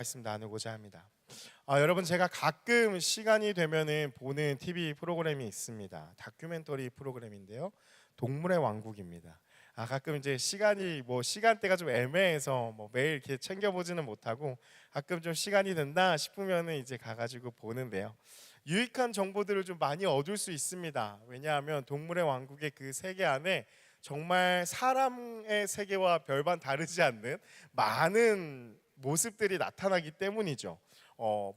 말씀 나누고자 합니다. 여러분, 제가 가끔 시간이 되면은 보는 TV 프로그램이 있습니다. 다큐멘터리 프로그램인데요. 동물의 왕국입니다. 가끔 이제 시간대가 좀 애매해서 매일 이렇게 챙겨보지는 못하고 가끔 좀 시간이 된다 싶으면은 이제 가가지고 보는데요. 유익한 정보들을 좀 많이 얻을 수 있습니다. 왜냐하면 동물의 왕국의 그 세계 안에 정말 사람의 세계와 별반 다르지 않는 많은 모습들이 나타나기 때문이죠.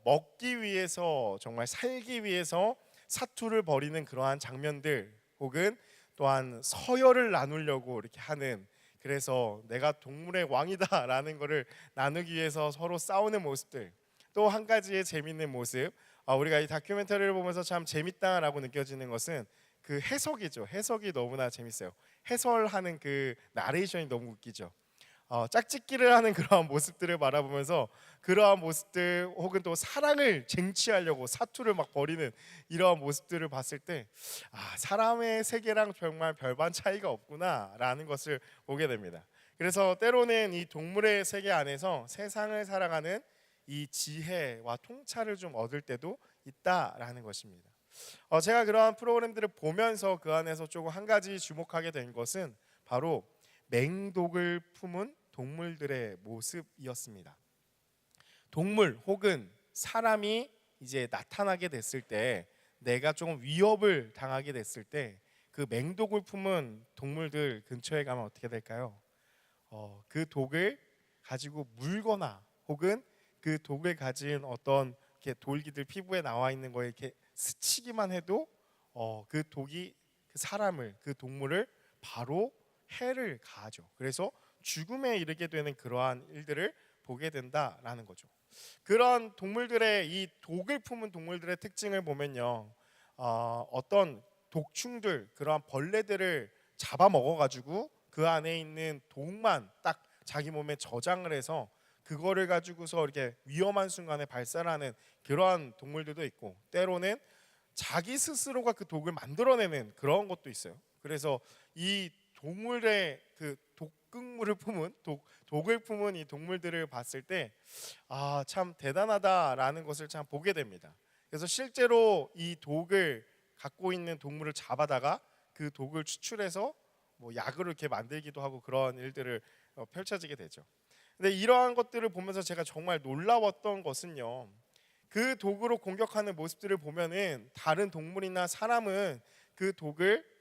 먹기 위해서, 정말 살기 위해서 사투를 벌이는 그러한 장면들, 혹은 또한 서열을 나누려고 이렇게 하는, 그래서 내가 동물의 왕이다라는 것을 나누기 위해서 서로 싸우는 모습들. 또 한 가지의 재밌는 모습, 우리가 이 다큐멘터리를 보면서 참 재밌다라고 느껴지는 것은 그 해석이죠. 해석이 너무나 재밌어요. 해설하는 그 나레이션이 너무 웃기죠. 짝짓기를 하는 그러한 모습들을 바라보면서 그러한 모습들, 혹은 또 사랑을 쟁취하려고 사투를 막 벌이는 이러한 모습들을 봤을 때 사람의 세계랑 정말 별반 차이가 없구나라는 것을 보게 됩니다. 그래서 때로는 이 동물의 세계 안에서 세상을 살아가는 이 지혜와 통찰을 좀 얻을 때도 있다라는 것입니다. 제가 그러한 프로그램들을 보면서 그 안에서 조금 한 가지 주목하게 된 것은 바로 맹독을 품은 동물들의 모습이었습니다. 동물 혹은 사람이 이제 나타나게 됐을 때, 내가 조금 위협을 당하게 됐을 때 그 맹독을 품은 동물들 근처에 가면 어떻게 될까요? 그 독을 가지고 물거나, 혹은 그 독을 가진 어떤 이렇게 돌기들 피부에 나와 있는 거에 이렇게 스치기만 해도 그 독이 그 사람을, 그 동물을 바로 해를 가하죠. 그래서 죽음에 이르게 되는 그러한 일들을 보게 된다라는 거죠. 그런 동물들의, 이 독을 품은 동물들의 특징을 보면요, 어떤 독충들, 그러한 벌레들을 잡아먹어가지고 그 안에 있는 독만 딱 자기 몸에 저장을 해서 그거를 가지고서 이렇게 위험한 순간에 발산하는 그러한 동물들도 있고, 때로는 자기 스스로가 그 독을 만들어내는 그런 것도 있어요. 그래서 이 동물의 그 독극물을 품은 독을 품은 이 동물들을 봤을 때 참 대단하다라는 것을 참 보게 됩니다. 그래서 실제로 이 독을 갖고 있는 동물을 잡아다가 그 독을 추출해서 약으로 이렇게 만들기도 하고 그런 일들을 펼쳐지게 되죠. 근데 이러한 것들을 보면서 제가 정말 놀라웠던 것은요, 그 독으로 공격하는 모습들을 보면은 다른 동물이나 사람은 그 독을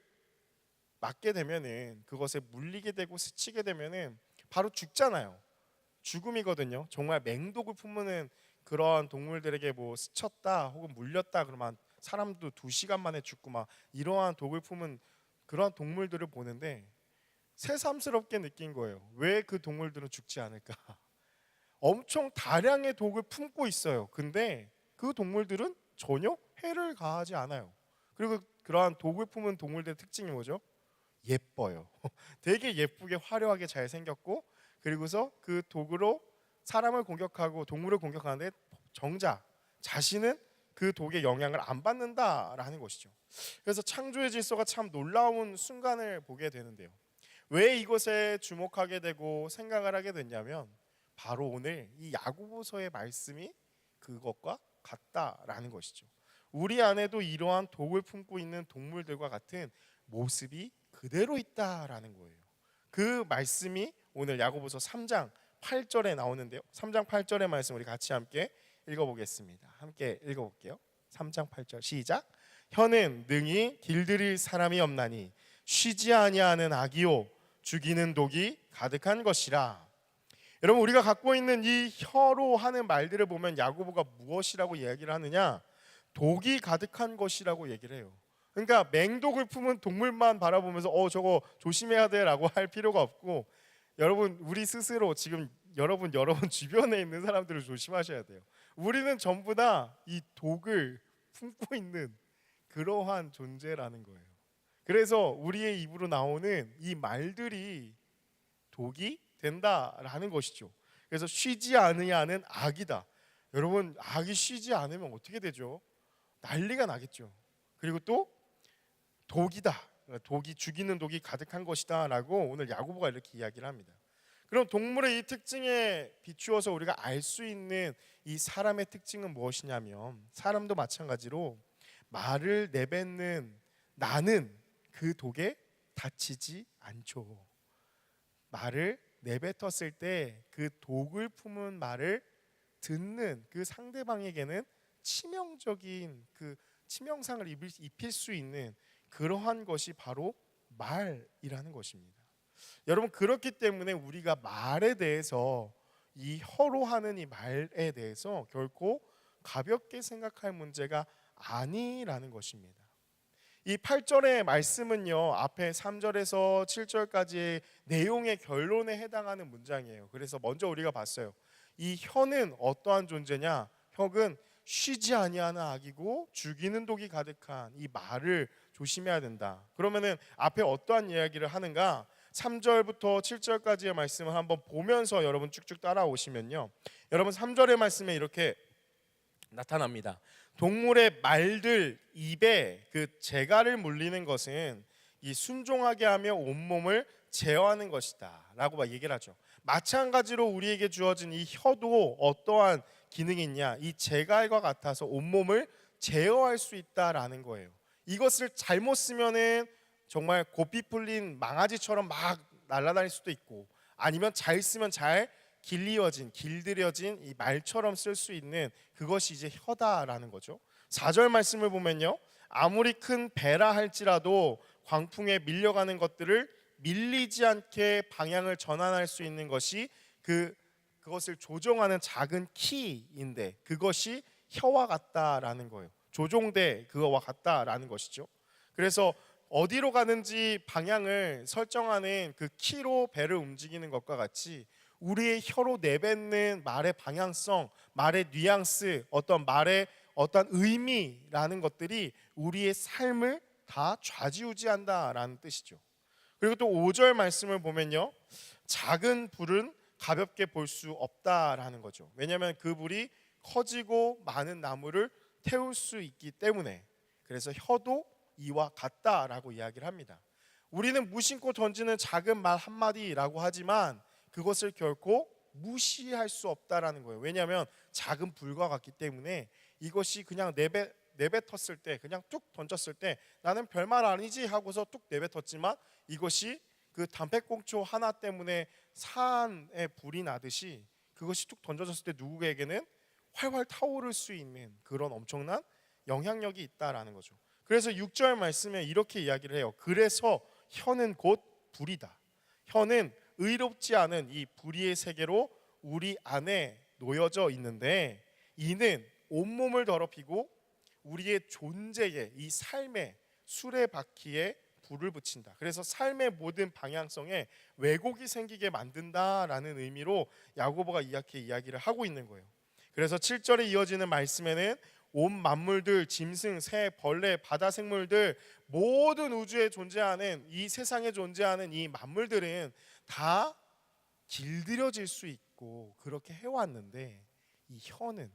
맞게 되면은, 그것에 물리게 되고 스치게 되면은 바로 죽잖아요. 죽음이거든요. 정말 맹독을 품는 그런 동물들에게 스쳤다 혹은 물렸다 그러면 사람도 2시간 만에 죽고 막 이러한 독을 품은 그런 동물들을 보는데 새삼스럽게 느낀 거예요. 왜 그 동물들은 죽지 않을까? 엄청 다량의 독을 품고 있어요. 근데 그 동물들은 전혀 해를 가하지 않아요. 그리고 그러한 독을 품은 동물들의 특징이 뭐죠? 예뻐요. 되게 예쁘게 화려하게 잘 생겼고, 그리고서 그 독으로 사람을 공격하고 동물을 공격하는데 정작 자신은 그 독의 영향을 안 받는다라는 것이죠. 그래서 창조의 질서가 참 놀라운 순간을 보게 되는데요. 왜 이것에 주목하게 되고 생각을 하게 됐냐면, 바로 오늘 이 야고보서의 말씀이 그것과 같다라는 것이죠. 우리 안에도 이러한 독을 품고 있는 동물들과 같은 모습이 그대로 있다라는 거예요. 그 말씀이 오늘 야고보서 3장 8절에 나오는데요. 3장 8절의 말씀 우리 같이 함께 읽어보겠습니다. 함께 읽어볼게요. 3장 8절 시작. 혀는 능히 길들일 사람이 없나니 쉬지 아니하는 악이요 죽이는 독이 가득한 것이라. 여러분, 우리가 갖고 있는 이 혀로 하는 말들을 보면 야고보가 무엇이라고 이야기를 하느냐? 독이 가득한 것이라고 얘기를 해요. 그러니까 맹독을 품은 동물만 바라보면서 저거 조심해야 돼라고 할 필요가 없고, 여러분, 우리 스스로 지금 여러분 주변에 있는 사람들을 조심하셔야 돼요. 우리는 전부 다 이 독을 품고 있는 그러한 존재라는 거예요. 그래서 우리의 입으로 나오는 이 말들이 독이 된다라는 것이죠. 그래서 쉬지 않으냐는 악이다. 여러분, 악이 쉬지 않으면 어떻게 되죠? 난리가 나겠죠. 그리고 또 독이다. 독이 죽이는 독이 가득한 것이다라고 오늘 야고보가 이렇게 이야기를 합니다. 그럼 동물의 이 특징에 비추어서 우리가 알 수 있는 이 사람의 특징은 무엇이냐면, 사람도 마찬가지로 말을 내뱉는 나는 그 독에 다치지 않죠. 말을 내뱉었을 때 그 독을 품은 말을 듣는 그 상대방에게는 치명적인 그 치명상을 입힐 수 있는 그러한 것이 바로 말이라는 것입니다. 여러분, 그렇기 때문에 우리가 말에 대해서, 이 혀로 하는 이 말에 대해서 결코 가볍게 생각할 문제가 아니라는 것입니다. 이 8절의 말씀은요, 앞에 3절에서 7절까지의 내용의 결론에 해당하는 문장이에요. 그래서 먼저 우리가 봤어요. 이 혀는 어떠한 존재냐? 혀는 쉬지 아니하는 악이고 죽이는 독이 가득한 이 말을 조심해야 된다. 그러면은 앞에 어떠한 이야기를 하는가? 3절부터 7절까지의 말씀을 한번 보면서 여러분 쭉쭉 따라오시면요, 여러분 3절의 말씀에 이렇게 나타납니다. 동물의 말들 입에 그 재갈을 물리는 것은 이 순종하게 하며 온몸을 제어하는 것이다 라고 막 얘기를 하죠. 마찬가지로 우리에게 주어진 이 혀도 어떠한 기능이 있냐? 이 재갈과 같아서 온몸을 제어할 수 있다라는 거예요. 이것을 잘못 쓰면은 정말 고삐 풀린 망아지처럼 막 날아다닐 수도 있고, 아니면 잘 쓰면 잘 길들여진 이 말처럼 쓸 수 있는 그것이 이제 혀다라는 거죠. 4절 말씀을 보면요, 아무리 큰 배라 할지라도 광풍에 밀려가는 것들을 밀리지 않게 방향을 전환할 수 있는 것이 그것을 조종하는 작은 키인데, 그것이 혀와 같다라는 거예요. 조종대 그거와 같다라는 것이죠. 그래서 어디로 가는지 방향을 설정하는 그 키로 배를 움직이는 것과 같이, 우리의 혀로 내뱉는 말의 방향성, 말의 뉘앙스, 어떤 말의 어떤 의미라는 것들이 우리의 삶을 다 좌지우지한다라는 뜻이죠. 그리고 또 5절 말씀을 보면요, 작은 불은 가볍게 볼 수 없다라는 거죠. 왜냐하면 그 불이 커지고 많은 나무를 태울 수 있기 때문에. 그래서 혀도 이와 같다라고 이야기를 합니다. 우리는 무심코 던지는 작은 말 한마디라고 하지만 그것을 결코 무시할 수 없다라는 거예요. 왜냐하면 작은 불과 같기 때문에 이것이 그냥 내뱉었을 때, 그냥 뚝 던졌을 때 나는 별말 아니지 하고서 뚝 내뱉었지만, 이것이 그 담배꽁초 하나 때문에 산에 불이 나듯이 그것이 뚝 던져졌을 때 누구에게는 활활 타오를 수 있는 그런 엄청난 영향력이 있다라는 거죠. 그래서 6절 말씀에 이렇게 이야기를 해요. 그래서 혀는 곧 불이다. 혀는 의롭지 않은 이 불의의 세계로 우리 안에 놓여져 있는데, 이는 온몸을 더럽히고 우리의 존재에, 이 삶의 수레바퀴에 불을 붙인다. 그래서 삶의 모든 방향성에 왜곡이 생기게 만든다라는 의미로 야고보가 이렇게 이야기를 하고 있는 거예요. 그래서 7절에 이어지는 말씀에는 온 만물들, 짐승, 새, 벌레, 바다 생물들, 모든 우주에 존재하는, 이 세상에 존재하는 이 만물들은 다 길들여질 수 있고 그렇게 해왔는데, 이 혀는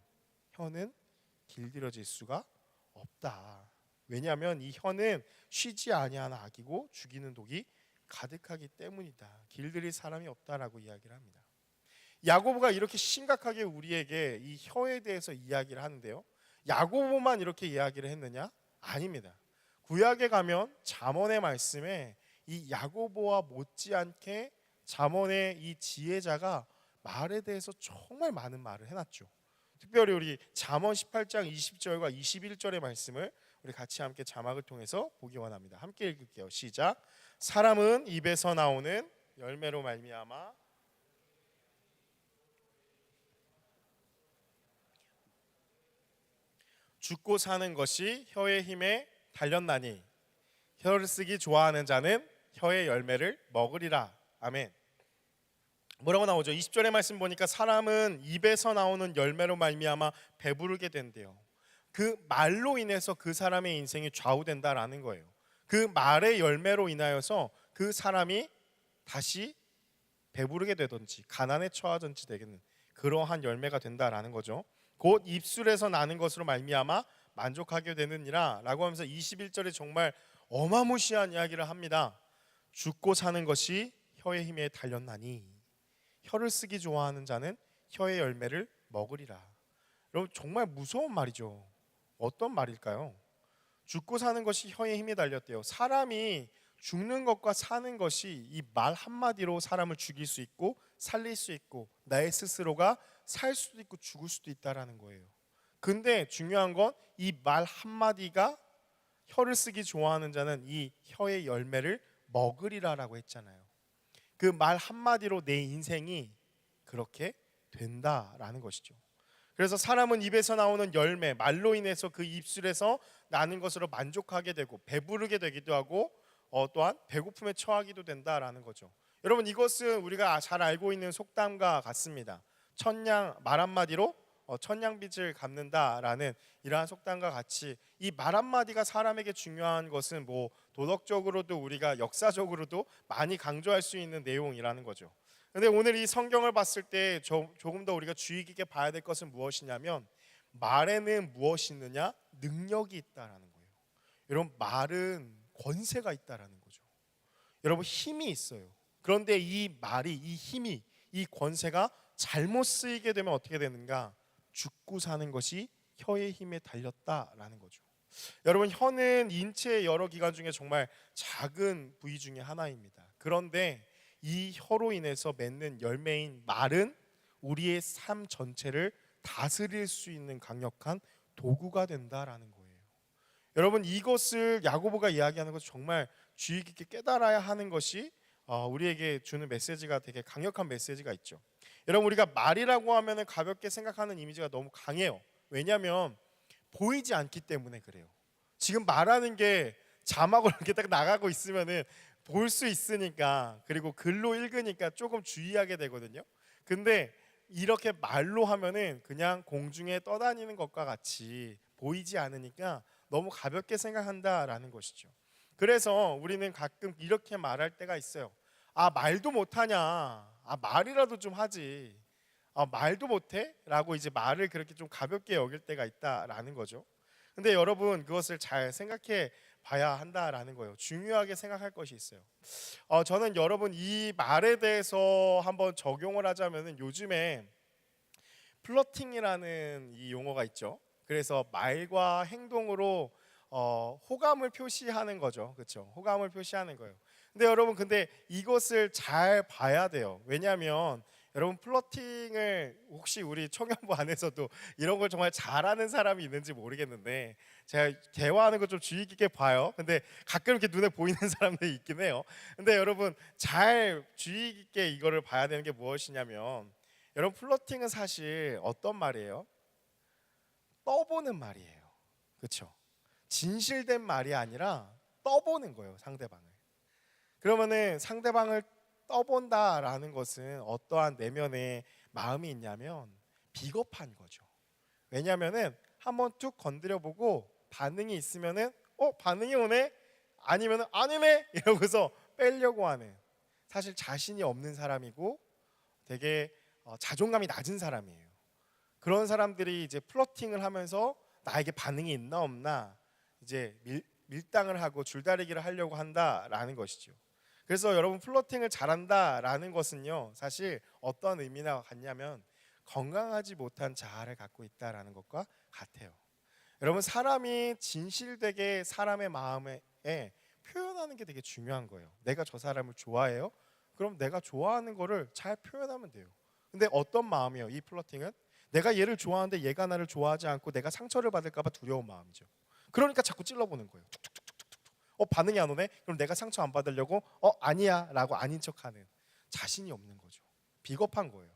길들여질 수가 없다. 왜냐하면 이 혀는 쉬지 아니하는 악이고 죽이는 독이 가득하기 때문이다. 길들일 사람이 없다라고 이야기를 합니다. 야고보가 이렇게 심각하게 우리에게 이 혀에 대해서 이야기를 하는데요, 야고보만 이렇게 이야기를 했느냐? 아닙니다. 구약에 가면 잠언의 말씀에 이 야고보와 못지않게 잠언의 이 지혜자가 말에 대해서 정말 많은 말을 해놨죠. 특별히 우리 잠언 18장 20절과 21절의 말씀을 우리 같이 함께 자막을 통해서 보기 원합니다. 함께 읽을게요. 시작. 사람은 입에서 나오는 열매로 말미암아 죽고 사는 것이 혀의 힘에 달렸나니 혀를 쓰기 좋아하는 자는 혀의 열매를 먹으리라. 아멘. 뭐라고 나오죠? 20절의 말씀 보니까 사람은 입에서 나오는 열매로 말미암아 배부르게 된대요. 그 말로 인해서 그 사람의 인생이 좌우된다라는 거예요. 그 말의 열매로 인하여서 그 사람이 다시 배부르게 되든지 가난에 처하든지 되겠는 그러한 열매가 된다라는 거죠. 곧 입술에서 나는 것으로 말미암아 만족하게 되느니라 라고 하면서 21절에 정말 어마무시한 이야기를 합니다. 죽고 사는 것이 혀의 힘에 달렸나니, 혀를 쓰기 좋아하는 자는 혀의 열매를 먹으리라. 여러분 정말 무서운 말이죠. 어떤 말일까요? 죽고 사는 것이 혀에 힘이 달렸대요. 사람이 죽는 것과 사는 것이 이 말 한마디로 사람을 죽일 수 있고 살릴 수 있고 나의 스스로가 살 수도 있고 죽을 수도 있다라는 거예요. 근데 중요한 건 이 말 한마디가 혀를 쓰기 좋아하는 자는 이 혀의 열매를 먹으리라라고 했잖아요. 그 말 한마디로 내 인생이 그렇게 된다라는 것이죠. 그래서 사람은 입에서 나오는 열매, 말로 인해서 그 입술에서 나는 것으로 만족하게 되고 배부르게 되기도 하고 또한 배고픔에 처하기도 된다라는 거죠. 여러분 이것은 우리가 잘 알고 있는 속담과 같습니다. 말 한마디로 천냥빚을 갚는다라는 이러한 속담과 같이 이 말 한마디가 사람에게 중요한 것은 뭐 도덕적으로도 우리가 역사적으로도 많이 강조할 수 있는 내용이라는 거죠. 근데 오늘 이 성경을 봤을 때 조금 더 우리가 주의 깊게 봐야 될 것은 무엇이냐면 말에는 무엇이 있느냐? 능력이 있다라는 거예요. 여러분 말은 권세가 있다라는 거죠. 여러분 힘이 있어요. 그런데 이 말이 이 힘이 이 권세가 잘못 쓰이게 되면 어떻게 되는가? 죽고 사는 것이 혀의 힘에 달렸다라는 거죠. 여러분 혀는 인체의 여러 기관 중에 정말 작은 부위 중에 하나입니다. 그런데 이 혀로 인해서 맺는 열매인 말은 우리의 삶 전체를 다스릴 수 있는 강력한 도구가 된다라는 거예요. 여러분 이것을 야고보가 이야기하는 것은 정말 주의 깊게 깨달아야 하는 것이 우리에게 주는 메시지가 되게 강력한 메시지가 있죠. 여러분 우리가 말이라고 하면 가볍게 생각하는 이미지가 너무 강해요. 왜냐하면 보이지 않기 때문에 그래요. 지금 말하는 게 자막으로 이렇게 딱 나가고 있으면은 볼 수 있으니까 그리고 글로 읽으니까 조금 주의하게 되거든요. 근데 이렇게 말로 하면은 그냥 공중에 떠다니는 것과 같이 보이지 않으니까 너무 가볍게 생각한다라는 것이죠. 그래서 우리는 가끔 이렇게 말할 때가 있어요. 아 말도 못하냐? 아 말이라도 좀 하지. 아 말도 못해? 라고 이제 말을 그렇게 좀 가볍게 여길 때가 있다라는 거죠. 근데 여러분 그것을 잘 생각해 봐야 한다라는 거예요. 중요하게 생각할 것이 있어요. 저는 여러분 이 말에 대해서 한번 적용을 하자면은 요즘에 플러팅이라는 이 용어가 있죠. 그래서 말과 행동으로 호감을 표시하는 거죠. 그렇죠? 호감을 표시하는 거예요. 근데 여러분 근데 이것을 잘 봐야 돼요. 왜냐하면 여러분 플러팅을 혹시 우리 청년부 안에서도 이런 걸 정말 잘하는 사람이 있는지 모르겠는데 제가 대화하는 거 좀 주의 깊게 봐요. 근데 가끔 이렇게 눈에 보이는 사람들이 있긴 해요. 근데 여러분 잘 주의 깊게 이거를 봐야 되는 게 무엇이냐면 여러분 플러팅은 사실 어떤 말이에요? 떠보는 말이에요. 그렇죠? 진실된 말이 아니라 떠보는 거예요, 상대방을. 그러면은 상대방을 떠본다라는 것은 어떠한 내면의 마음이 있냐면 비겁한 거죠. 왜냐하면은 한번 툭 건드려 보고 반응이 있으면은 반응이 오네? 아니면은 아니네? 이러고서 빼려고 하는 사실 자신이 없는 사람이고 되게 자존감이 낮은 사람이에요. 그런 사람들이 이제 플러팅을 하면서 나에게 반응이 있나 없나 이제 밀당을 하고 줄다리기를 하려고 한다라는 것이죠. 그래서 여러분 플러팅을 잘한다라는 것은요 사실 어떤 의미나 같냐면 건강하지 못한 자아를 갖고 있다라는 것과 같아요. 여러분 사람이 진실되게 사람의 마음에 표현하는 게 되게 중요한 거예요. 내가 저 사람을 좋아해요? 그럼 내가 좋아하는 거를 잘 표현하면 돼요. 근데 어떤 마음이에요? 이 플러팅은 내가 얘를 좋아하는데 얘가 나를 좋아하지 않고 내가 상처를 받을까 봐 두려운 마음이죠. 그러니까 자꾸 찔러보는 거예요. 반응이 안 오네? 그럼 내가 상처 안 받으려고 아니야 라고 아닌 척하는 자신이 없는 거죠. 비겁한 거예요.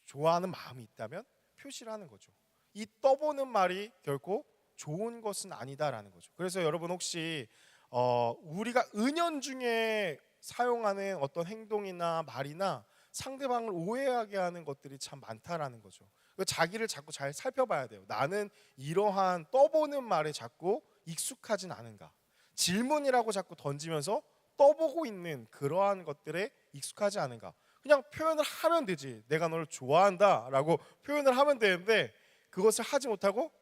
좋아하는 마음이 있다면 표시를 하는 거죠. 이 떠보는 말이 결코 좋은 것은 아니다라는 거죠. 그래서 여러분 혹시 우리가 은연중에 사용하는 어떤 행동이나 말이나 상대방을 오해하게 하는 것들이 참 많다라는 거죠. 자기를 자꾸 잘 살펴봐야 돼요. 나는 이러한 떠보는 말에 자꾸 익숙하진 않은가? 질문이라고 자꾸 던지면서 떠보고 있는 그러한 것들에 익숙하지 않은가? 그냥 표현을 하면 되지. 내가 너를 좋아한다라고 표현을 하면 되는데 그것을 하지 못하고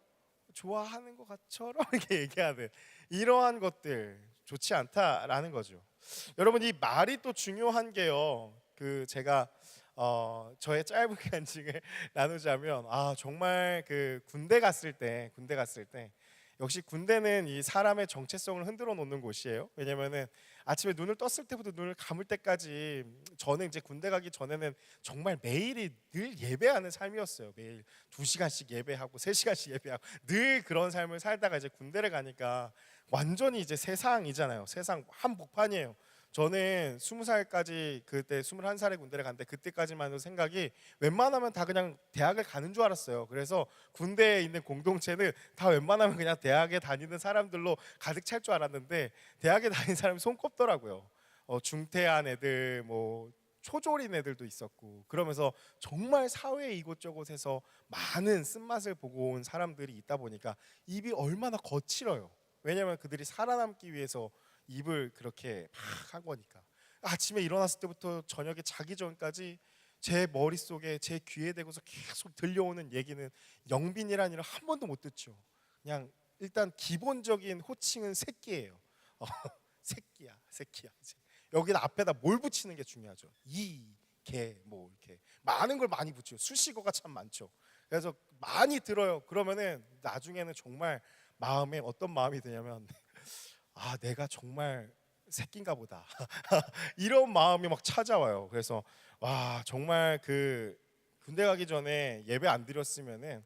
좋아하는 것처럼 이렇게 얘기하는 이러한 것들 좋지 않다라는 거죠. 여러분 이 말이 또 중요한 게요. 제가 저의 짧은 간증을 나누자면 정말 그 군대 갔을 때 역시 군대는 이 사람의 정체성을 흔들어 놓는 곳이에요. 왜냐면은 아침에 눈을 떴을 때부터 눈을 감을 때까지 저는 이제 군대 가기 전에는 정말 매일이 늘 예배하는 삶이었어요. 매일 2시간씩 예배하고 3시간씩 예배하고 늘 그런 삶을 살다가 이제 군대를 가니까 완전히 이제 세상이잖아요. 세상 한복판이에요. 저는 20살까지 그때 21살에 군대를 갔는데 그때까지만 해도 생각이 웬만하면 다 그냥 대학을 가는 줄 알았어요. 그래서 군대에 있는 공동체는 다 웬만하면 그냥 대학에 다니는 사람들로 가득 찰 줄 알았는데 대학에 다니는 사람이 손꼽더라고요. 중퇴한 애들 뭐 초졸인 애들도 있었고 그러면서 정말 사회 이곳저곳에서 많은 쓴맛을 보고 온 사람들이 있다 보니까 입이 얼마나 거칠어요. 왜냐하면 그들이 살아남기 위해서 입을 그렇게 막 한 거니까 아침에 일어났을 때부터 저녁에 자기 전까지 제 머릿속에 제 귀에 대고서 계속 들려오는 얘기는 영빈이라는 이름 한 번도 못 듣죠. 그냥 일단 기본적인 호칭은 새끼예요. 새끼야. 여기 앞에다 뭘 붙이는 게 중요하죠. 개 뭐 이렇게 많은 걸 많이 붙여요. 수식어가 참 많죠. 그래서 많이 들어요. 그러면은 나중에는 정말 마음에 어떤 마음이 드냐면 내가 정말 새끼인가 보다 이런 마음이 막 찾아와요. 그래서 와 정말 그 군대 가기 전에 예배 안 드렸으면은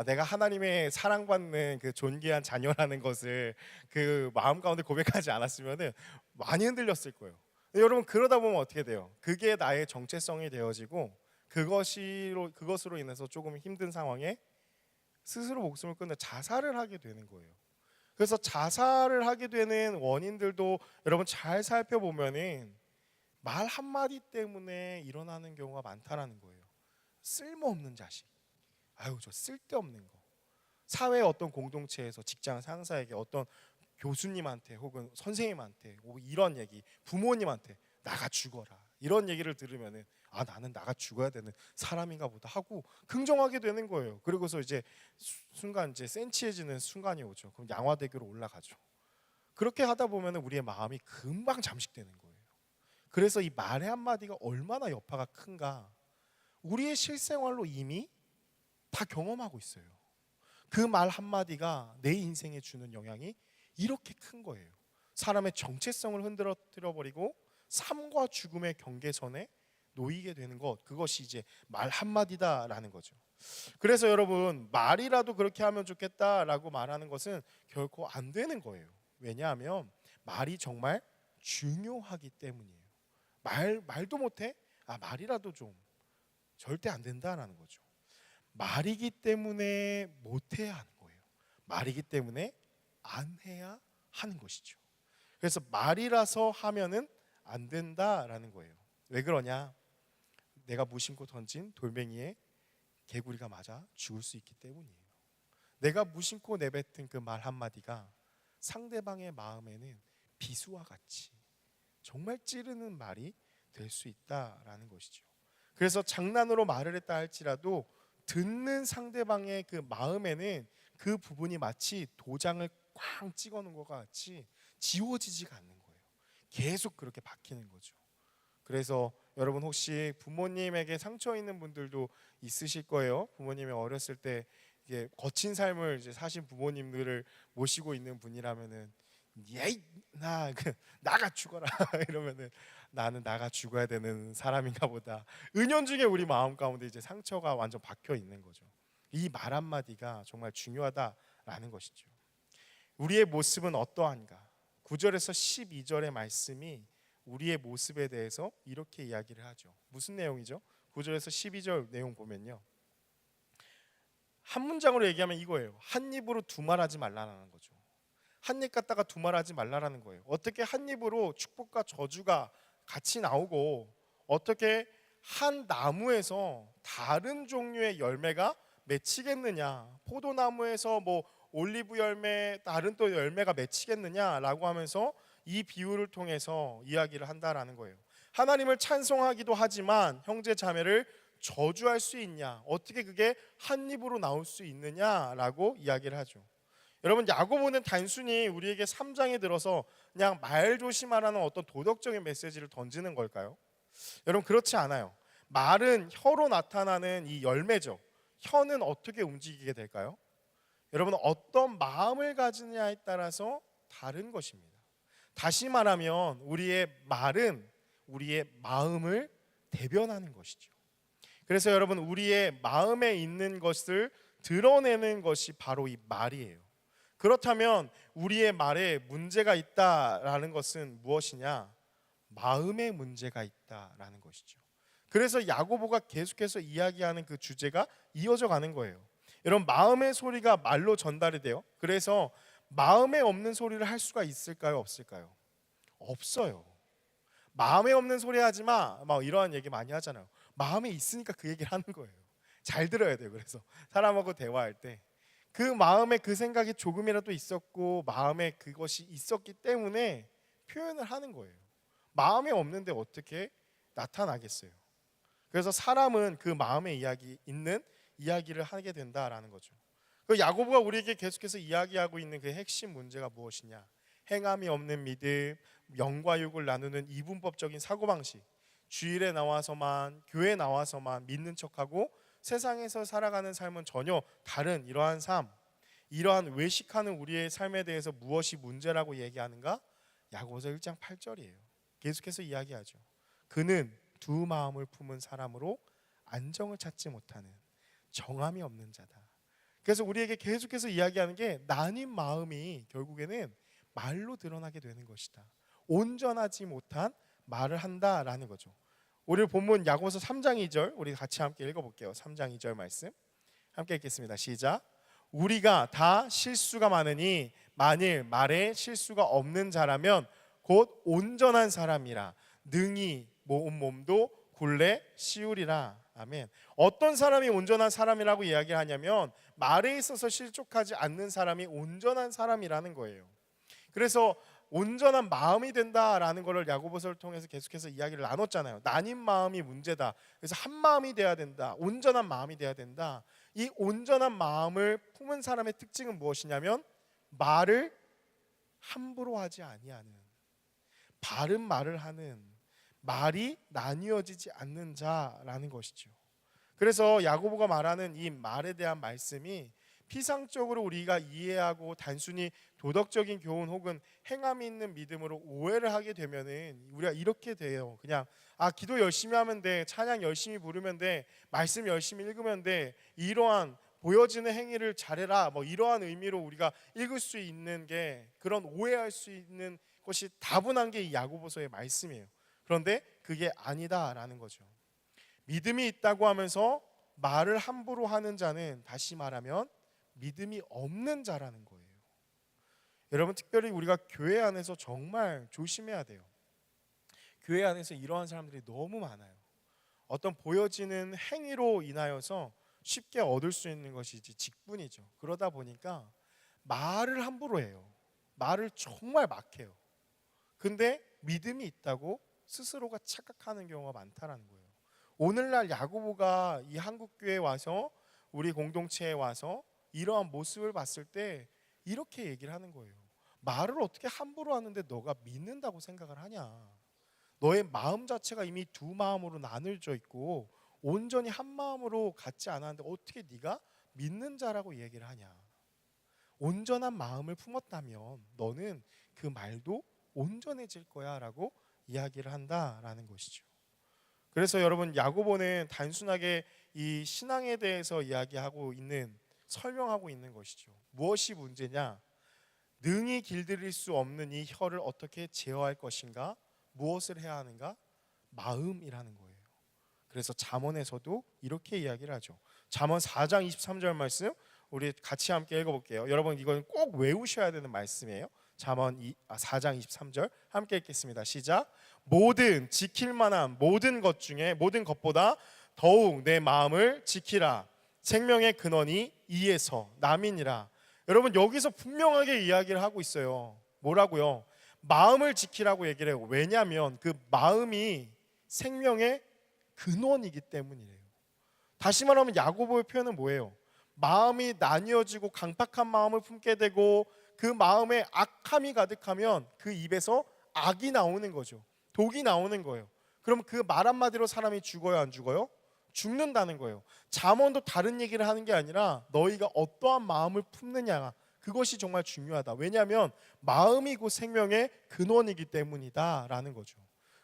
내가 하나님의 사랑받는 그 존귀한 자녀라는 것을 그 마음 가운데 고백하지 않았으면은 많이 흔들렸을 거예요. 여러분 그러다 보면 어떻게 돼요? 그게 나의 정체성이 되어지고 그것으로 인해서 조금 힘든 상황에 스스로 목숨을 끊는 자살을 하게 되는 거예요. 그래서 자살을 하게 되는 원인들도 여러분 잘 살펴보면은 말 한마디 때문에 일어나는 경우가 많다라는 거예요. 쓸모없는 자식, 저 쓸데없는 거. 사회 어떤 공동체에서 직장 상사에게 어떤 교수님한테 혹은 선생님한테 이런 얘기, 부모님한테 나가 죽어라 이런 얘기를 들으면은 나는 나가 죽어야 되는 사람인가 보다 하고 긍정하게 되는 거예요. 그리고서 이제 순간 이제 센치해지는 순간이 오죠. 그럼 양화대교로 올라가죠. 그렇게 하다 보면은 우리의 마음이 금방 잠식되는 거예요. 그래서 이 말의 한마디가 얼마나 여파가 큰가 우리의 실생활로 이미 다 경험하고 있어요. 그 말 한마디가 내 인생에 주는 영향이 이렇게 큰 거예요. 사람의 정체성을 흔들어 버리고 삶과 죽음의 경계선에 놓이게 되는 것, 그것이 이제 말 한마디다라는 거죠. 그래서 여러분 말이라도 그렇게 하면 좋겠다라고 말하는 것은 결코 안 되는 거예요. 왜냐하면 말이 정말 중요하기 때문이에요. 말도 못해? 말이라도 좀 절대 안 된다라는 거죠. 말이기 때문에 못해야 하는 거예요. 말이기 때문에 안 해야 하는 것이죠. 그래서 말이라서 하면은 안 된다라는 거예요. 왜 그러냐? 내가 무심코 던진 돌멩이에 개구리가 맞아 죽을 수 있기 때문이에요. 내가 무심코 내뱉은 그 말 한마디가 상대방의 마음에는 비수와 같이 정말 찌르는 말이 될 수 있다라는 것이죠. 그래서 장난으로 말을 했다 할지라도 듣는 상대방의 그 마음에는 그 부분이 마치 도장을 꽝 찍어 놓은 것 같이 지워지지가 않는 거예요. 계속 그렇게 박히는 거죠. 그래서 여러분 혹시 부모님에게 상처 있는 분들도 있으실 거예요. 부모님이 어렸을 때 이게 거친 삶을 이제 사신 부모님들을 모시고 있는 분이라면은 예이 나가 죽어라 이러면은 나는 나가 죽어야 되는 사람인가 보다. 은연중에 우리 마음 가운데 이제 상처가 완전 박혀 있는 거죠. 이 말 한마디가 정말 중요하다라는 것이죠. 우리의 모습은 어떠한가? 9절에서 12절의 말씀이 우리의 모습에 대해서 이렇게 이야기를 하죠. 무슨 내용이죠? 9절에서 12절 내용 보면요. 한 문장으로 얘기하면 이거예요. 한 입으로 두말하지 말라는 거죠. 한 입 갖다가 두말하지 말라는 거예요. 어떻게 한 입으로 축복과 저주가 같이 나오고 어떻게 한 나무에서 다른 종류의 열매가 맺히겠느냐? 포도나무에서 뭐 올리브 열매, 다른 또 열매가 맺히겠느냐라고 하면서 이 비유를 통해서 이야기를 한다라는 거예요. 하나님을 찬송하기도 하지만 형제 자매를 저주할 수 있냐? 어떻게 그게 한 입으로 나올 수 있느냐라고 이야기를 하죠. 여러분 야고보는 단순히 우리에게 3장에 들어서 그냥 말 조심하라는 어떤 도덕적인 메시지를 던지는 걸까요? 여러분 그렇지 않아요. 말은 혀로 나타나는 이 열매죠. 혀는 어떻게 움직이게 될까요? 여러분, 어떤 마음을 가지느냐에 따라서 다른 것입니다. 다시 말하면 우리의 말은 우리의 마음을 대변하는 것이죠. 그래서 여러분, 우리의 마음에 있는 것을 드러내는 것이 바로 이 말이에요. 그렇다면 우리의 말에 문제가 있다라는 것은 무엇이냐? 마음에 문제가 있다라는 것이죠. 그래서 야고보가 계속해서 이야기하는 그 주제가 이어져 가는 거예요. 여러분, 마음의 소리가 말로 전달이 돼요. 그래서 마음에 없는 소리를 할 수가 있을까요? 없을까요? 없어요. 마음에 없는 소리 하지 마, 막 이러한 얘기 많이 하잖아요. 마음에 있으니까 그 얘기를 하는 거예요. 잘 들어야 돼요. 그래서 사람하고 대화할 때 그 마음에 그 생각이 조금이라도 있었고 마음에 그것이 있었기 때문에 표현을 하는 거예요. 마음에 없는데 어떻게 나타나겠어요? 그래서 사람은 그 마음에 있는 이야기를 하게 된다라는 거죠. 그 야고보가 우리에게 계속해서 이야기하고 있는 그 핵심 문제가 무엇이냐? 행함이 없는 믿음, 영과 육을 나누는 이분법적인 사고방식, 주일에 나와서만, 교회에 나와서만 믿는 척하고 세상에서 살아가는 삶은 전혀 다른 이러한 삶, 이러한 외식하는 우리의 삶에 대해서 무엇이 문제라고 얘기하는가? 야고보서 1장 8절이에요. 계속해서 이야기하죠. 그는 두 마음을 품은 사람으로 안정을 찾지 못하는 정함이 없는 자다. 그래서 우리에게 계속해서 이야기하는 게 나뉜 마음이 결국에는 말로 드러나게 되는 것이다. 온전하지 못한 말을 한다라는 거죠. 우리 본문 야고보서 3장 2절 우리 같이 함께 읽어볼게요. 3장 2절 말씀 함께 읽겠습니다. 시작. 우리가 다 실수가 많으니 만일 말에 실수가 없는 자라면 곧 온전한 사람이라 능히 온 몸도 굴레 씌우리라. 아멘. 어떤 사람이 온전한 사람이라고 이야기하냐면 말에 있어서 실족하지 않는 사람이 온전한 사람이라는 거예요. 그래서 온전한 마음이 된다라는 것을 야고보서를 통해서 계속해서 이야기를 나눴잖아요. 나뉜 마음이 문제다. 그래서 한 마음이 돼야 된다. 온전한 마음이 돼야 된다. 이 온전한 마음을 품은 사람의 특징은 무엇이냐면 말을 함부로 하지 아니하는, 바른 말을 하는, 말이 나뉘어지지 않는 자라는 것이죠. 그래서 야고보가 말하는 이 말에 대한 말씀이 피상적으로 우리가 이해하고 단순히 도덕적인 교훈 혹은 행함이 있는 믿음으로 오해를 하게 되면은 우리가 이렇게 돼요. 그냥 기도 열심히 하면 돼, 찬양 열심히 부르면 돼, 말씀 열심히 읽으면 돼, 이러한 보여지는 행위를 잘해라, 뭐 이러한 의미로 우리가 읽을 수 있는 게, 그런 오해할 수 있는 것이 다분한 게 이 야고보서의 말씀이에요. 그런데 그게 아니다라는 거죠. 믿음이 있다고 하면서 말을 함부로 하는 자는 다시 말하면 믿음이 없는 자라는 거예요. 여러분, 특별히 우리가 교회 안에서 정말 조심해야 돼요. 교회 안에서 이러한 사람들이 너무 많아요. 어떤 보여지는 행위로 인하여서 쉽게 얻을 수 있는 것이 직분이죠. 그러다 보니까 말을 함부로 해요. 말을 정말 막 해요. 근데 믿음이 있다고 스스로가 착각하는 경우가 많다라는 거예요. 오늘날 야고보가 이 한국교회에 와서, 우리 공동체에 와서 이러한 모습을 봤을 때 이렇게 얘기를 하는 거예요. 말을 어떻게 함부로 하는데 너가 믿는다고 생각을 하냐? 너의 마음 자체가 이미 두 마음으로 나눠져 있고 온전히 한 마음으로 같지 않았는데 어떻게 네가 믿는 자라고 얘기를 하냐? 온전한 마음을 품었다면 너는 그 말도 온전해질 거야 라고 이야기를 한다라는 것이죠. 그래서 여러분, 야고보는 단순하게 이 신앙에 대해서 이야기하고 있는, 설명하고 있는 것이죠. 무엇이 문제냐? 능히 길들일 수 없는 이 혀를 어떻게 제어할 것인가? 무엇을 해야 하는가? 마음이라는 거예요. 그래서 잠언에서도 이렇게 이야기를 하죠. 잠언 4장 23절 말씀 우리 같이 함께 읽어볼게요. 여러분, 이건 꼭 외우셔야 되는 말씀이에요. 잠언 4장 23절 함께 읽겠습니다. 시작. 모든 지킬 만한 모든 것 중에, 모든 것보다 더욱 내 마음을 지키라. 생명의 근원이 이에서 남이니라. 여러분, 여기서 분명하게 이야기를 하고 있어요. 뭐라고요? 마음을 지키라고 얘기를 해요. 왜냐하면 그 마음이 생명의 근원이기 때문이래요. 다시 말하면 야고보의 표현은 뭐예요? 마음이 나뉘어지고 강팍한 마음을 품게 되고 그 마음에 악함이 가득하면 그 입에서 악이 나오는 거죠. 독이 나오는 거예요. 그럼 그 말 한마디로 사람이 죽어요, 안 죽어요? 죽는다는 거예요. 잠언도 다른 얘기를 하는 게 아니라 너희가 어떠한 마음을 품느냐, 그것이 정말 중요하다. 왜냐하면 마음이 곧 생명의 근원이기 때문이다라는 거죠.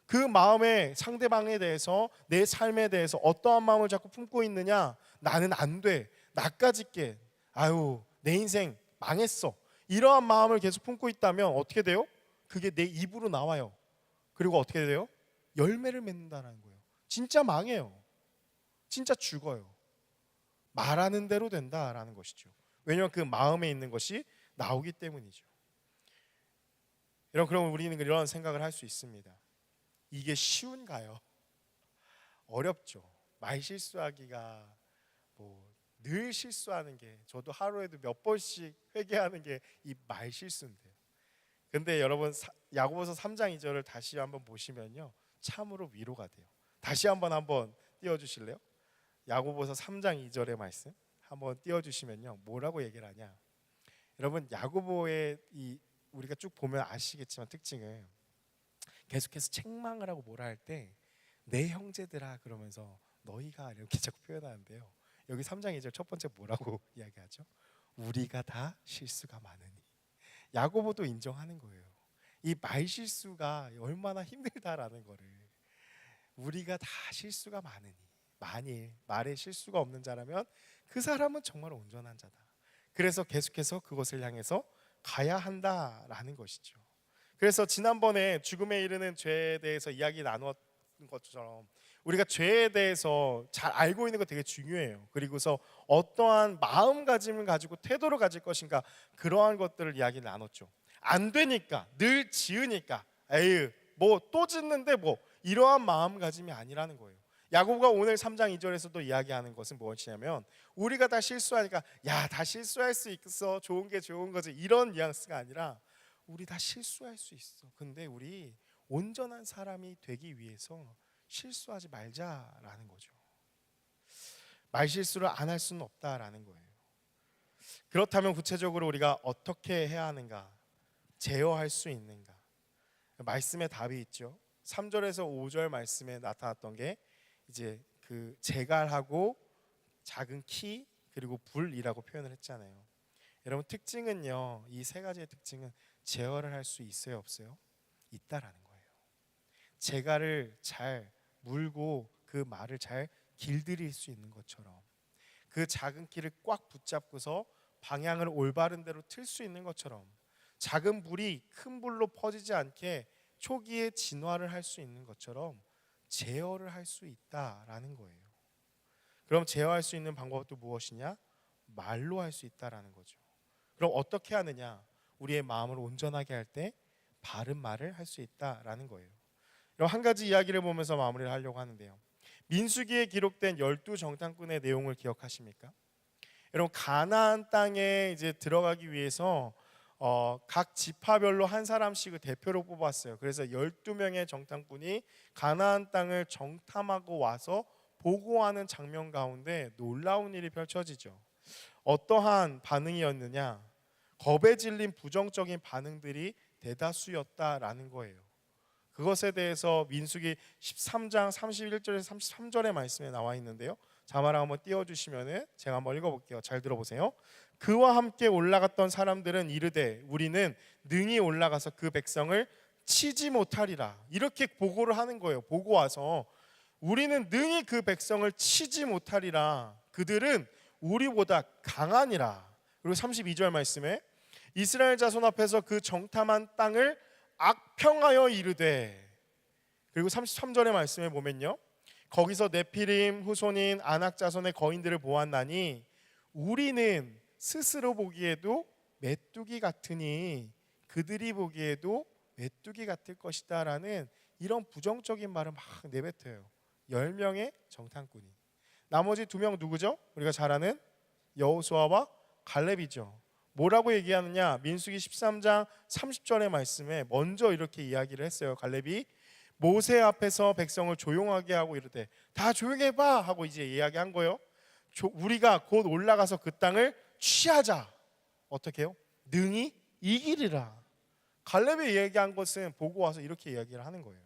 그 마음에 상대방에 대해서, 내 삶에 대해서 어떠한 마음을 자꾸 품고 있느냐, 나는 안 돼, 나까지 깨, 아유 내 인생 망했어, 이러한 마음을 계속 품고 있다면 어떻게 돼요? 그게 내 입으로 나와요. 그리고 어떻게 돼요? 열매를 맺는다는 거예요. 진짜 망해요. 진짜 죽어요. 말하는 대로 된다라는 것이죠. 왜냐하면 그 마음에 있는 것이 나오기 때문이죠. 그럼 우리는 이런 생각을 할 수 있습니다. 이게 쉬운가요? 어렵죠. 말 실수하기가 늘 실수하는 게, 저도 하루에도 몇 번씩 회개하는 게 이 말 실수인데요. 근데 여러분 야고보서 3장 2절을 다시 한번 보시면요, 참으로 위로가 돼요. 다시 한번 띄워주실래요? 야고보서 3장 2절의 말씀 한번 띄워주시면요, 뭐라고 얘기를 하냐. 여러분 야고보의 우리가 쭉 보면 아시겠지만 특징을, 계속해서 책망을 하고 뭐라 할 때 내 형제들아 그러면서 너희가 이렇게 자꾸 표현하는데요, 여기 3장 2절 첫 번째 뭐라고 이야기하죠? 우리가 다 실수가 많으니. 야고보도 인정하는 거예요. 이 말 실수가 얼마나 힘들다라는 거를. 우리가 다 실수가 많으니, 만일 말에 실수가 없는 자라면 그 사람은 정말 온전한 자다. 그래서 계속해서 그것을 향해서 가야 한다라는 것이죠. 그래서 지난번에 죽음에 이르는 죄에 대해서 이야기 나누었던 것처럼 우리가 죄에 대해서 잘 알고 있는 거 되게 중요해요. 그리고서 어떠한 마음가짐을 가지고 태도를 가질 것인가, 그러한 것들을 이야기 나눴죠. 안 되니까, 늘 지으니까, 에휴 뭐 또 짓는데 뭐, 이러한 마음가짐이 아니라는 거예요. 야고보가 오늘 3장 2절에서도 이야기하는 것은 무엇이냐면, 우리가 다 실수하니까 야 다 실수할 수 있어, 좋은 게 좋은 거지, 이런 뉘앙스가 아니라 우리 다 실수할 수 있어. 근데 우리 온전한 사람이 되기 위해서 실수하지 말자라는 거죠. 말 실수를 안 할 수는 없다라는 거예요. 그렇다면 구체적으로 우리가 어떻게 해야 하는가, 제어할 수 있는가? 말씀에 답이 있죠. 3절에서 5절 말씀에 나타났던 게 이제 그 제갈하고 작은 키 그리고 불이라고 표현을 했잖아요. 여러분 특징은요, 이 세 가지의 특징은 제어를 할 수 있어요, 없어요? 있다라는 거예요. 제갈을 잘 물고 그 말을 잘 길들일 수 있는 것처럼, 그 작은 키를 꽉 붙잡고서 방향을 올바른 대로 틀 수 있는 것처럼, 작은 불이 큰 불로 퍼지지 않게 초기에 진화를 할 수 있는 것처럼 제어를 할 수 있다라는 거예요. 그럼 제어할 수 있는 방법도 무엇이냐? 말로 할 수 있다라는 거죠. 그럼 어떻게 하느냐? 우리의 마음을 온전하게 할 때 바른 말을 할 수 있다라는 거예요. 그럼 한 가지 이야기를 보면서 마무리를 하려고 하는데요, 민수기에 기록된 12정탐꾼의 내용을 기억하십니까? 여러분 가나안 땅에 이제 들어가기 위해서 각 지파별로 한 사람씩을 대표로 뽑았어요. 그래서 12명의 정탐꾼이 가나안 땅을 정탐하고 와서 보고하는 장면 가운데 놀라운 일이 펼쳐지죠. 어떠한 반응이었느냐? 겁에 질린 부정적인 반응들이 대다수였다라는 거예요. 그것에 대해서 민수기 13장 31절에서 33절의 말씀에 나와 있는데요, 자막을 한번 띄워주시면 제가 한번 읽어볼게요. 잘 들어보세요. 그와 함께 올라갔던 사람들은 이르되 우리는 능히 올라가서 그 백성을 치지 못하리라. 이렇게 보고를 하는 거예요. 보고 와서 우리는 능히 그 백성을 치지 못하리라. 그들은 우리보다 강하니라. 그리고 32절 말씀에 이스라엘 자손 앞에서 그 정탐한 땅을 악평하여 이르되, 그리고 33절의 말씀에 보면요, 거기서 네피림 후손인 아낙 자손의 거인들을 보았나니 우리는 스스로 보기에도 메뚜기 같으니 그들이 보기에도 메뚜기 같을 것이다 라는 이런 부정적인 말을 막 내뱉어요. 10명의 정탐꾼이. 나머지 2명 누구죠? 우리가 잘 아는 여호수아와 갈렙이죠. 뭐라고 얘기하느냐? 민수기 13장 30절의 말씀에 먼저 이렇게 이야기를 했어요. 갈렙이 모세 앞에서 백성을 조용하게 하고 이르되 다 조용히 해봐 하고 이제 이야기한 거예요. 우리가 곧 올라가서 그 땅을 취하자. 어떻게 해요? 능히 이기리라. 갈렙이 이야기한 것은 보고 와서 이렇게 이야기를 하는 거예요.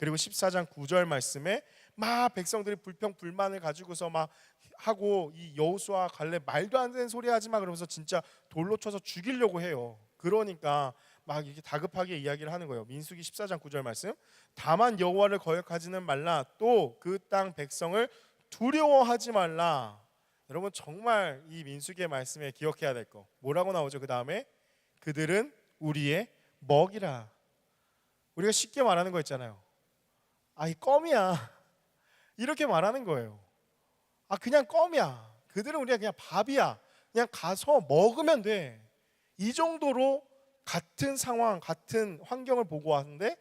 그리고 14장 9절 말씀에 막 백성들이 불평 불만을 가지고서 막 하고 이 여호수아 갈렙 말도 안 되는 소리 하지 마 그러면서 진짜 돌로 쳐서 죽이려고 해요. 그러니까 막 이렇게 다급하게 이야기를 하는 거예요. 민수기 14장 9절 말씀. 다만 여호와를 거역하지는 말라. 또 그 땅 백성을 두려워하지 말라. 여러분 정말 이 민수기의 말씀에 기억해야 될 거. 뭐라고 나오죠? 그 다음에 그들은 우리의 먹이라. 우리가 쉽게 말하는 거 있잖아요. 이 껌이야. 이렇게 말하는 거예요. 그냥 껌이야. 그들은 우리가 그냥 밥이야. 그냥 가서 먹으면 돼. 이 정도로 같은 상황, 같은 환경을 보고 왔는데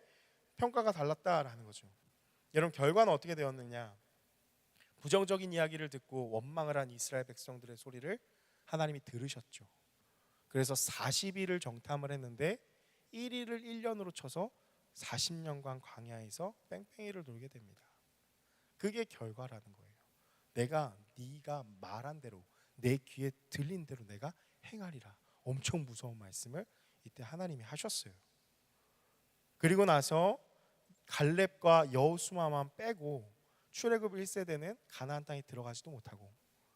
평가가 달랐다라는 거죠. 여러분 결과는 어떻게 되었느냐? 부정적인 이야기를 듣고 원망을 한 이스라엘 백성들의 소리를 하나님이 들으셨죠. 그래서 40일을 정탐을 했는데 1일을 1년으로 쳐서 40년간 광야에서 뺑뺑이를 돌게 됩니다. 그게 결과라는 거예요. 네가 말한 대로 내 귀에 들린 대로 내가 행하리라. 엄청 무서운 말씀을 이때 하나님이 하셨어요. 그리고 나서 갈렙과 여호수아만 빼고 출애굽 1세대는 가나안 땅에 들어가지도 못하고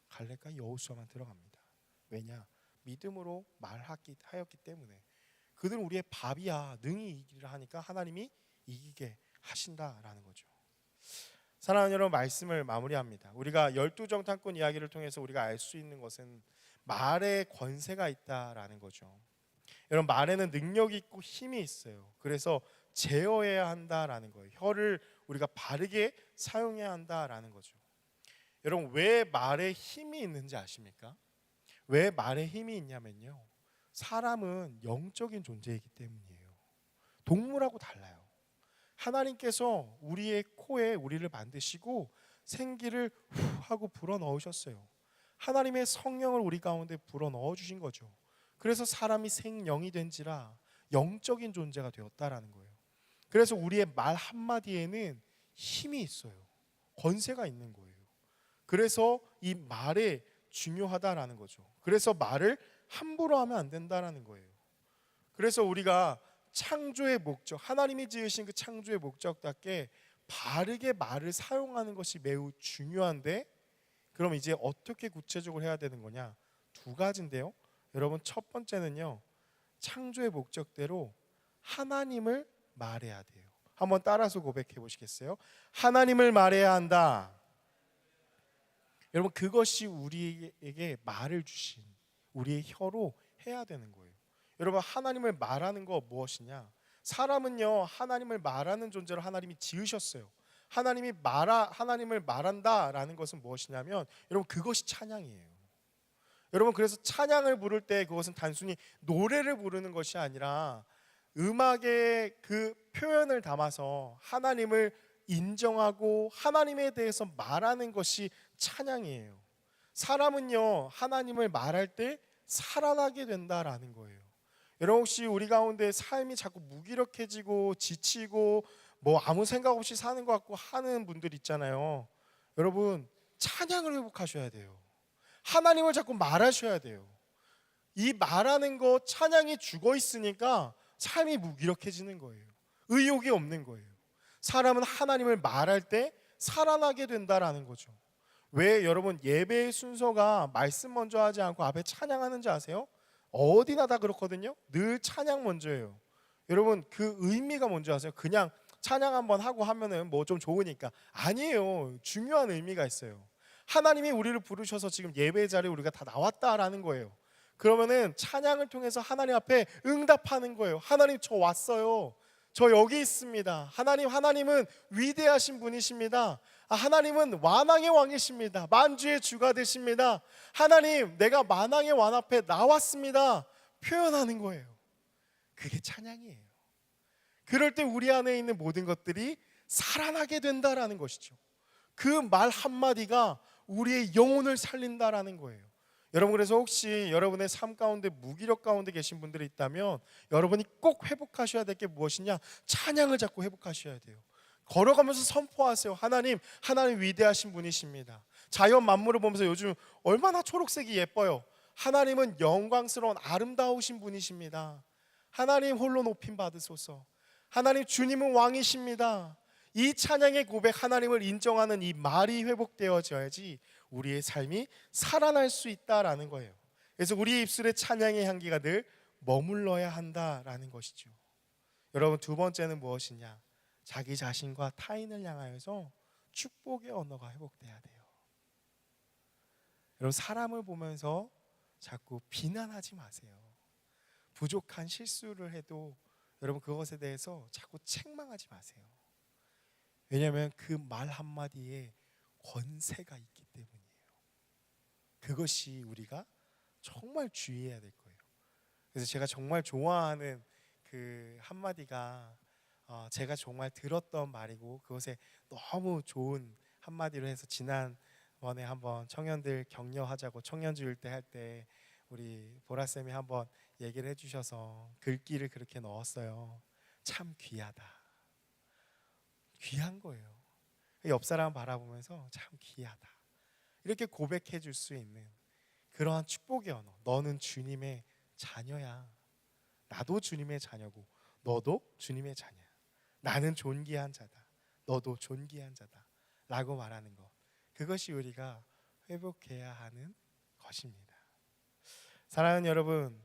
갈렙과 여호수아만 들어갑니다. 왜냐? 믿음으로 말하였기 때문에. 그들은 우리의 밥이야 능히 이기리라 하니까 하나님이 이기게 하신다라는 거죠. 사랑하는 여러분, 말씀을 마무리합니다. 우리가 12정탐꾼 이야기를 통해서 우리가 알 수 있는 것은 말에 권세가 있다라는 거죠. 여러분 말에는 능력이 있고 힘이 있어요. 그래서 제어해야 한다라는 거예요. 혀를 우리가 바르게 사용해야 한다라는 거죠. 여러분 왜 말에 힘이 있는지 아십니까? 왜 말에 힘이 있냐면요, 사람은 영적인 존재이기 때문이에요. 동물하고 달라요. 하나님께서 우리의 코에 우리를 만드시고 생기를 후 하고 불어넣으셨어요. 하나님의 성령을 우리 가운데 불어넣어 주신 거죠. 그래서 사람이 생령이 된지라 영적인 존재가 되었다라는 거예요. 그래서 우리의 말 한마디에는 힘이 있어요. 권세가 있는 거예요. 그래서 이 말에 중요하다라는 거죠. 그래서 말을 함부로 하면 안 된다라는 거예요. 그래서 우리가 창조의 목적, 하나님이 지으신 그 창조의 목적답게 바르게 말을 사용하는 것이 매우 중요한데, 그럼 이제 어떻게 구체적으로 해야 되는 거냐? 두 가지인데요. 여러분 첫 번째는요, 창조의 목적대로 하나님을 말해야 돼요. 한번 따라서 고백해 보시겠어요? 하나님을 말해야 한다. 여러분 그것이 우리에게 말을 주신 우리의 혀로 해야 되는 거예요. 여러분 하나님을 말하는 거 무엇이냐? 사람은요 하나님을 말하는 존재로 하나님이 지으셨어요. 하나님을 말한다라는 것은 무엇이냐면 여러분 그것이 찬양이에요. 여러분 그래서 찬양을 부를 때 그것은 단순히 노래를 부르는 것이 아니라 음악의 그 표현을 담아서 하나님을 인정하고 하나님에 대해서 말하는 것이 찬양이에요. 사람은요 하나님을 말할 때 살아나게 된다라는 거예요. 여러분 혹시 우리 가운데 삶이 자꾸 무기력해지고 지치고 뭐 아무 생각 없이 사는 것 같고 하는 분들 있잖아요. 여러분 찬양을 회복하셔야 돼요. 하나님을 자꾸 말하셔야 돼요. 이 말하는 거 찬양이 죽어 있으니까 삶이 무기력해지는 거예요. 의욕이 없는 거예요. 사람은 하나님을 말할 때 살아나게 된다라는 거죠. 왜 여러분 예배의 순서가 말씀 먼저 하지 않고 앞에 찬양하는지 아세요? 어디나 다 그렇거든요. 늘 찬양 먼저예요. 여러분 그 의미가 뭔지 아세요? 그냥 찬양 한번 하고 하면은 뭐 좀 좋으니까. 아니에요. 중요한 의미가 있어요. 하나님이 우리를 부르셔서 지금 예배 자리에 우리가 다 나왔다라는 거예요. 그러면은 찬양을 통해서 하나님 앞에 응답하는 거예요. 하나님 저 왔어요. 저 여기 있습니다. 하나님은 위대하신 분이십니다. 하나님은 만왕의 왕이십니다. 만주의 주가 되십니다. 하나님 내가 만왕의 왕 앞에 나왔습니다. 표현하는 거예요. 그게 찬양이에요. 그럴 때 우리 안에 있는 모든 것들이 살아나게 된다라는 것이죠. 그 말 한마디가 우리의 영혼을 살린다라는 거예요. 여러분 그래서 혹시 여러분의 삶 가운데 무기력 가운데 계신 분들이 있다면 여러분이 꼭 회복하셔야 될 게 무엇이냐? 찬양을 자꾸 회복하셔야 돼요. 걸어가면서 선포하세요. 하나님 위대하신 분이십니다. 자연 만물을 보면서 요즘 얼마나 초록색이 예뻐요. 하나님은 영광스러운 아름다우신 분이십니다. 하나님 홀로 높임 받으소서. 하나님 주님은 왕이십니다. 이 찬양의 고백, 하나님을 인정하는 이 말이 회복되어져야지 우리의 삶이 살아날 수 있다라는 거예요. 그래서 우리의 입술에 찬양의 향기가 늘 머물러야 한다라는 것이죠. 여러분, 두 번째는 무엇이냐? 자기 자신과 타인을 향하여서 축복의 언어가 회복돼야 돼요. 여러분, 사람을 보면서 자꾸 비난하지 마세요. 부족한 실수를 해도 여러분 그것에 대해서 자꾸 책망하지 마세요. 왜냐하면 그 말 한마디에 권세가 있기 때문이에요. 그것이 우리가 정말 주의해야 될 거예요. 그래서 제가 정말 좋아하는 그 한마디가 제가 정말 들었던 말이고 그것에 너무 좋은 한마디로 해서 지난번에 한번 청년들 격려하자고 청년주일 때 할 때 우리 보라쌤이 한번 얘기를 해주셔서 글귀를 그렇게 넣었어요. 참 귀하다. 귀한 거예요. 옆 사람 바라보면서 참 귀하다. 이렇게 고백해 줄 수 있는 그러한 축복의 언어. 너는 주님의 자녀야. 나도 주님의 자녀고 너도 주님의 자녀야. 나는 존귀한 자다. 너도 존귀한 자다. 라고 말하는 것. 그것이 우리가 회복해야 하는 것입니다. 사랑하는 여러분,